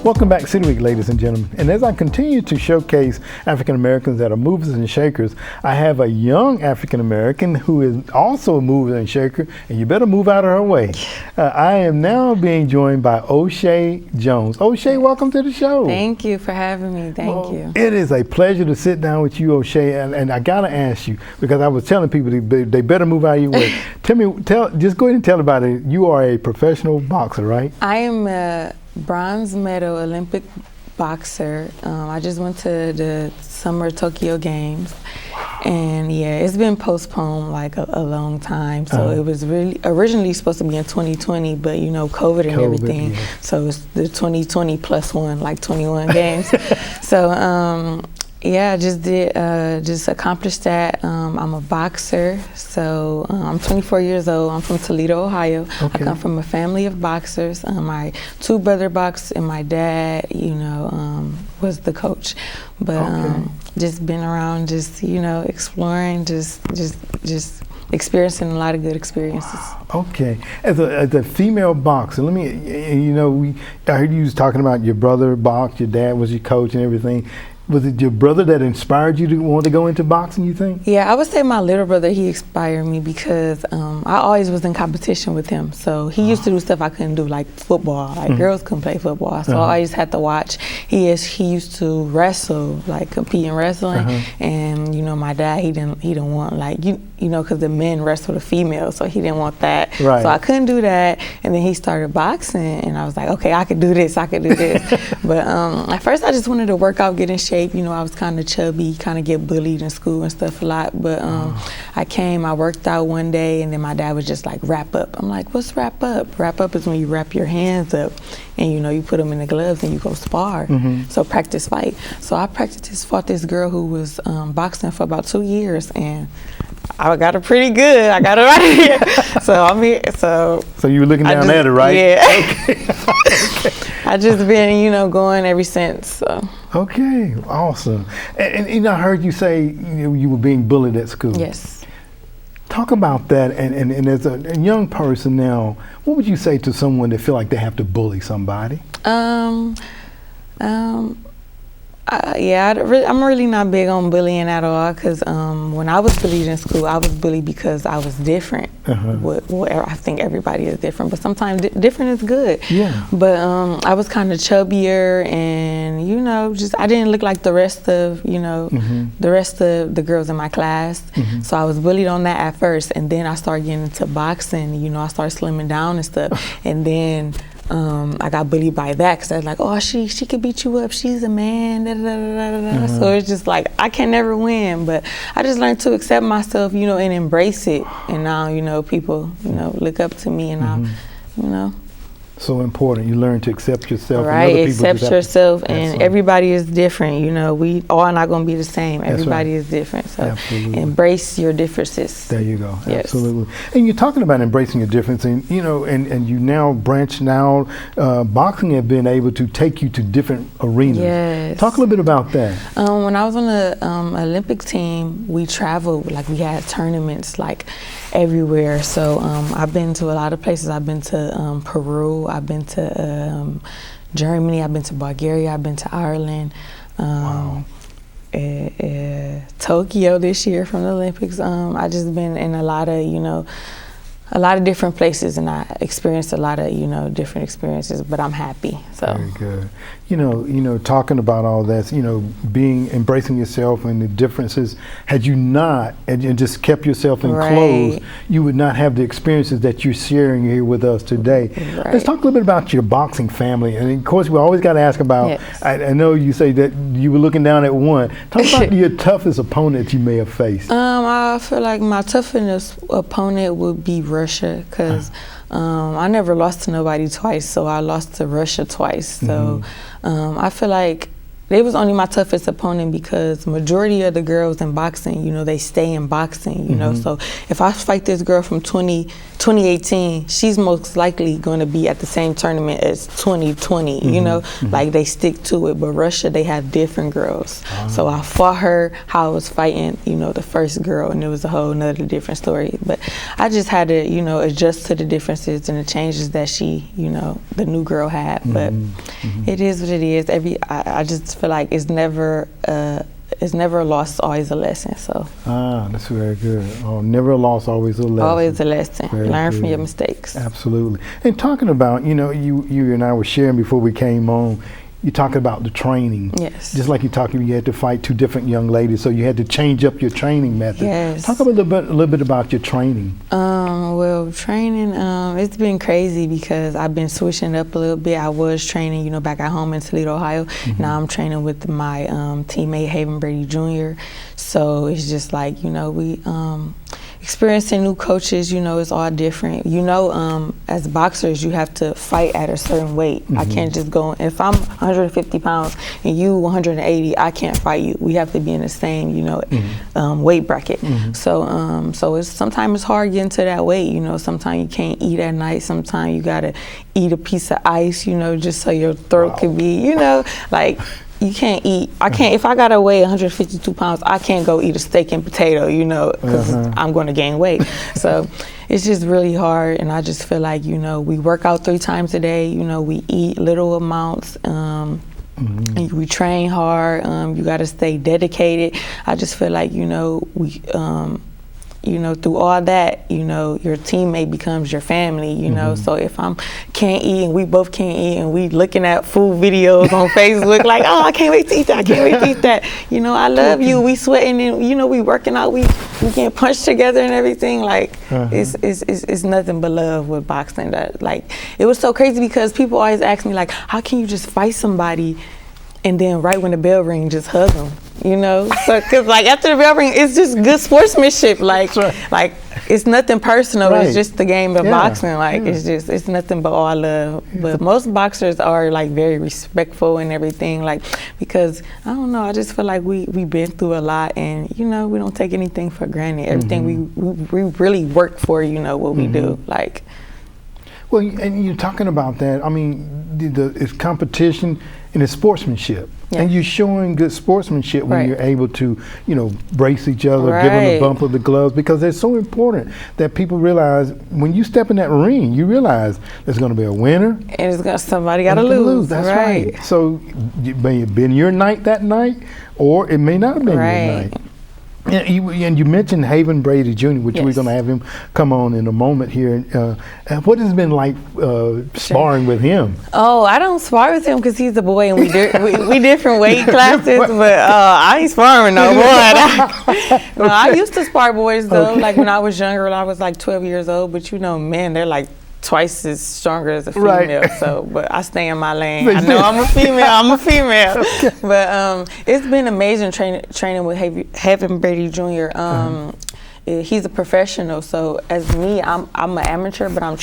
Welcome back to City Week, ladies and gentlemen. And as I continue to showcase African Americans that are movers and shakers, I have a young African American who is also a mover and shaker, and you better move out of her way. I am now being joined by Oshae Jones. Oshae, welcome to the show. Thank you for having me. Thank you. It is a pleasure to sit down with you, Oshae, and I gotta ask you, because I was telling people they better move out of your way. Just go ahead and tell about it. You are a professional boxer, right? I am a bronze medal Olympic boxer. I just went to the Summer Tokyo Games. Wow. And yeah, it's been postponed like a long time. So it was really originally supposed to be in 2020, but you know, COVID and everything. Yeah. So it's the 2020 plus one, like 21 games. So yeah, I just did, just accomplished that. I'm a boxer, so I'm 24 years old. I'm from Toledo, Ohio. Okay. I come from a family of boxers. My two brother boxed, and my dad, you know, was the coach. But just been around, just you know, exploring, just experiencing a lot of good experiences. Okay, as a female boxer, let me, you know, I heard you was talking about your brother boxed, your dad was your coach and everything. Was it your brother that inspired you to want to go into boxing, you think? Yeah, I would say my little brother, he inspired me because I always was in competition with him. So he used to do stuff I couldn't do, like football. Like girls couldn't play football, so I always had to watch. He used to wrestle, like compete in wrestling. And you know, my dad, he didn't want like you know, because the men wrestle the females, so he didn't want that. Right. So I couldn't do that. And then he started boxing, and I was like, okay, I could do this, I could do this. But at first, I just wanted to work out, get in shape. You know, I was kind of chubby, kind of get bullied in school and stuff a lot. But I worked out one day, and then my dad was just like, wrap up. I'm like, what's wrap up? Wrap up is when you wrap your hands up, and you know, you put them in the gloves and you go spar. So practice fight. So I fought this girl who was boxing for about 2 years, and I got her pretty good. I got her right here. So I'm here. So you were looking down at her, right? Yeah. Okay. I just been, you know, going ever since. So. Okay, awesome. And I heard you say you were being bullied at school. Yes. Talk about that. And as a young person now, what would you say to someone that feel like they have to bully somebody? I'm really not big on bullying at all, because when I was bullied in school, I was bullied because I was different. I think everybody is different, but sometimes different is good. Yeah. But I was kind of chubbier, and you know, just I didn't look like the rest of the girls in my class. So I was bullied on that at first, and then I started getting into boxing. You know, I started slimming down and stuff, and then. I got bullied by that because I was like, oh, she could beat you up. She's a man. Da, da, da, da, da. So it's just like I can never win. But I just learned to accept myself, you know, and embrace it. And now, you know, people, you know, look up to me, and I'm, you know. So important. You learn to accept yourself. Right, and other accept yourself, and everybody is different. You know, we all not going to be the same. Everybody is different. So embrace your differences. There you go. Yes. Absolutely. And you're talking about embracing your difference, and you know, and you now branch now. Boxing have been able to take you to different arenas. Yes. Talk a little bit about that. When I was on the Olympic team, we traveled, like we had tournaments like everywhere. So I've been to a lot of places. I've been to Peru. I've been to Germany. I've been to Bulgaria. I've been to Ireland. Tokyo this year from the Olympics. I just been in a lot of, you know, a lot of different places, and I experienced a lot of, you know, different experiences, but I'm happy. So very good. You know, talking about all that, you know, embracing yourself and the differences. Had you not and just kept yourself enclosed, you would not have the experiences that you're sharing here with us today. Right. Let's talk a little bit about your boxing family, and of course, we always got to ask about. Yes. I know you say that you were looking down at one. Talk about your toughest opponent you may have faced. I feel like my toughest opponent would be Russia, because I never lost to nobody twice, so I lost to Russia twice. So I feel like they was only my toughest opponent because majority of the girls in boxing, you know, they stay in boxing, you know. So if I fight this girl from 2018, she's most likely going to be at the same tournament as 2020, you know, like they stick to it. But Russia, they have different girls. So I fought her how I was fighting, you know, the first girl, and it was a whole nother different story. But I just had to, you know, adjust to the differences and the changes that she, you know, the new girl had. But It is what it is. I just feel like it's never a loss, it's always a lesson. So. That's very good. Oh, never a loss, always a lesson. Always a lesson. Learn from your mistakes. Absolutely. And talking about, you and I were sharing before we came on, you talk about the training. Yes. Just like you had to fight two different young ladies, so you had to change up your training method. Yes. Talk a little bit about your training. Well, training, it's been crazy because I've been switching up a little bit. I was training, back at home in Toledo, Ohio. Now I'm training with my teammate, Haven Brady Jr. So it's just like, we experiencing new coaches, it's all different. As boxers, you have to fight at a certain weight. I can't just go, if I'm 150 pounds and you 180, I can't fight you. We have to be in the same, weight bracket. So it's sometimes it's hard getting to that weight. Sometimes you can't eat at night. Sometimes you gotta eat a piece of ice, just so your throat could be, you can't eat. I can't, if I gotta weigh 152 pounds, I can't go eat a steak and potato, because I'm gonna gain weight. So it's just really hard, and I just feel like, we work out 3 times a day, we eat little amounts, and we train hard, you gotta stay dedicated. I just feel like, we, through all that, your teammate becomes your family, So if can't eat and we both can't eat and we looking at food videos on Facebook like, oh, I can't wait to eat that, I can't wait to eat that. I love you, we sweating and, we working out, we getting punched together and everything. Like, it's nothing but love with boxing. That, like, it was so crazy because people always ask me, like, how can you just fight somebody and then right when the bell rings, just hug them? So because after the bell ring, it's just good sportsmanship. Like it's nothing personal. Right. It's just the game of boxing. It's nothing but all love. But most boxers are very respectful and everything. Because I don't know, I just feel like we've been through a lot, and we don't take anything for granted. Everything we really work for. What we do. Well, and you're talking about that. I mean, it's competition and it's sportsmanship. Yeah. And you're showing good sportsmanship when you're able to, brace each other, give them a bump of the gloves, because it's so important that people realize when you step in that ring, you realize there's going to be a winner. And somebody got to lose. That's right. So it may have been your night that night, or it may not have been your night. And you mentioned Haven Brady Jr., which we're going to have him come on in a moment here. What has it been like sparring with him? Oh, I don't spar with him because he's a boy and we different weight classes, but I ain't sparring no boy. I used to spar boys though, when I was younger, when I was 12 years old, but man, they're twice as stronger as a female, so, but I stay in my lane. I know I'm a female. Okay. But it's been amazing training with Haven Brady Jr. He's a professional, so as me, I'm an amateur, but I'm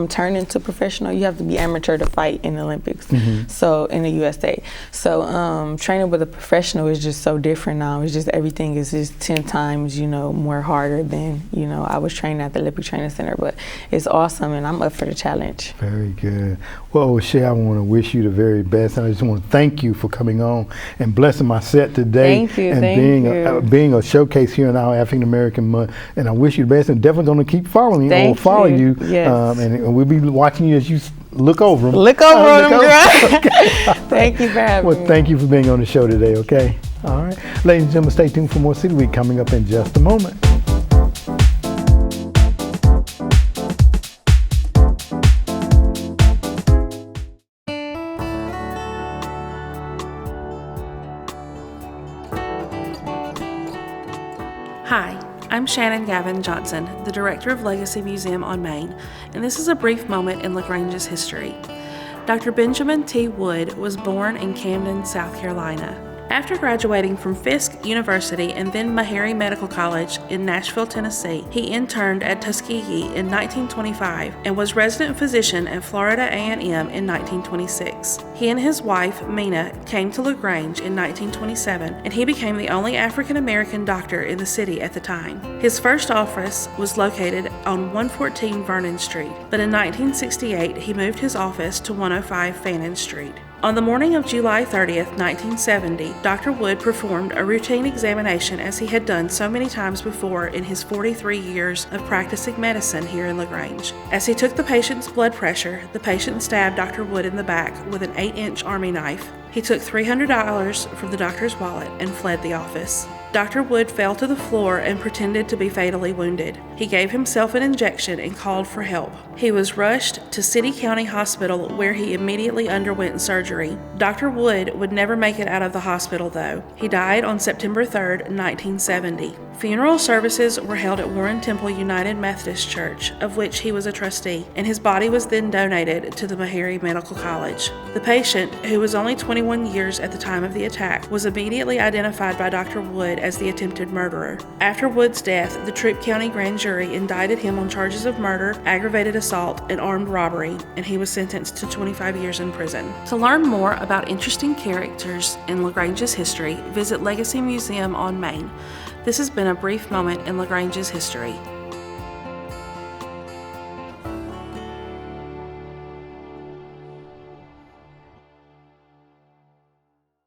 turning to professional. You have to be amateur to fight in the Olympics, so in the USA. So training with a professional is just so different now. It's just everything is just 10 times, more harder than, I was training at the Olympic Training Center, but it's awesome and I'm up for the challenge. Very good. Well, Shae, I want to wish you the very best, and I just want to thank you for coming on and blessing my set today. Thank you. And being a showcase here in our African American month. And I wish you the best, and definitely going to keep following you or follow you. Yes. And we'll be watching you as you look over them. Look over them, girl. Thank you for having me. Well, thank you for being on the show today, okay? All right. Ladies and gentlemen, stay tuned for more City Week coming up in just a moment. Hi, I'm Shannon Gavin Johnson, the Director of Legacy Museum on Main, and this is a brief moment in LaGrange's history. Dr. Benjamin T. Wood was born in Camden, South Carolina. After graduating from Fisk University and then Meharry Medical College in Nashville, Tennessee, he interned at Tuskegee in 1925 and was resident physician at Florida A&M in 1926. He and his wife, Mina, came to LaGrange in 1927, and he became the only African American doctor in the city at the time. His first office was located on 114 Vernon Street, but in 1968 he moved his office to 105 Fannin Street. On the morning of July 30th, 1970, Dr. Wood performed a routine examination as he had done so many times before in his 43 years of practicing medicine here in LaGrange. As he took the patient's blood pressure, the patient stabbed Dr. Wood in the back with an 8-inch Army knife. He took $300 from the doctor's wallet and fled the office. Dr. Wood fell to the floor and pretended to be fatally wounded. He gave himself an injection and called for help. He was rushed to City County Hospital where he immediately underwent surgery. Dr. Wood would never make it out of the hospital though. He died on September 3rd, 1970. Funeral services were held at Warren Temple United Methodist Church, of which he was a trustee, and his body was then donated to the Meharry Medical College. The patient, who was only 21 years at the time of the attack, was immediately identified by Dr. Wood as the attempted murderer. After Wood's death, the Troup County Grand Jury indicted him on charges of murder, aggravated assault, and armed robbery, and he was sentenced to 25 years in prison. To learn more about interesting characters in LaGrange's history, visit Legacy Museum on Main. This has been a brief moment in LaGrange's history.